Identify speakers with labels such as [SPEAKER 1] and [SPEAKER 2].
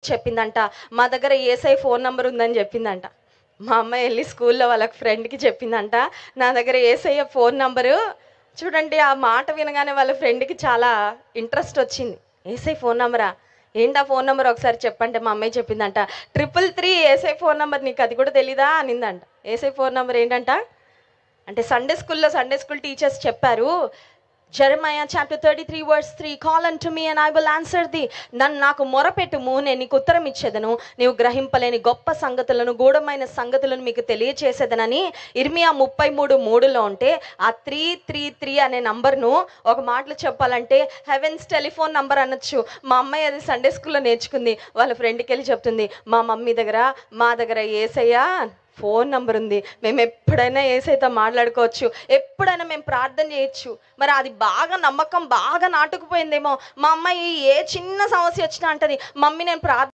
[SPEAKER 1] చెప్పిందంట, మా దగ్గర యేసయ్య ఫోన్ నంబర్ ఉందని చెప్పిందంట. మా అమ్మాయి వెళ్ళి స్కూల్లో వాళ్ళ ఫ్రెండ్కి చెప్పిందంట, నా దగ్గర యేసయ్య ఫోన్ నంబరు. చూడండి, ఆ మాట వినగానే వాళ్ళ ఫ్రెండ్కి చాలా ఇంట్రెస్ట్ వచ్చింది. యేసయ్య ఫోన్ నంబరా, ఏంటి ఆ ఫోన్ నెంబర్ ఒకసారి చెప్పంటే మా అమ్మాయి చెప్పిందంట, 333 యేసయ్య ఫోన్ నెంబర్, నీకు అది కూడా తెలీదా అనిందంట. యేసయ్య ఫోన్ నెంబర్ ఏంటంట అంటే సండే స్కూల్ టీచర్స్ చెప్పారు, జెరమయా chapter 33 verse 3, call unto me and I will answer thee. నాకు మొరపెట్టుము, నేను నీకు ఉత్తరం ఇచ్చేదను, నీవు గ్రహింపలేని గొప్ప సంగతులను, గూఢమైన సంగతులను మీకు తెలియచేసేదనని ఇర్మియా 33:3లో ఉంటే, ఆ 333 అనే నంబర్ను ఒక మాటలో చెప్పాలంటే హెవెన్స్ టెలిఫోన్ నంబర్ అనొచ్చు. మా అమ్మాయి అది సండే స్కూల్లో నేర్చుకుంది. వాళ్ళ ఫ్రెండ్కి వెళ్ళి చెప్తుంది, మా మమ్మీ దగ్గర మా దగ్గర యేసయ్య ఫోన్ నంబర్ ఉంది, మేము ఎప్పుడైనా యేసయ్యతో మాట్లాడుకోవచ్చు, ఎప్పుడైనా మేము ప్రార్థన చేయొచ్చు. మరి అది బాగా నమ్మకం బాగా నాటుకుపోయిందేమో. మా అమ్మాయి ఏ చిన్న సమస్య వచ్చినా అంటది, మమ్మీ నేను ప్రార్థన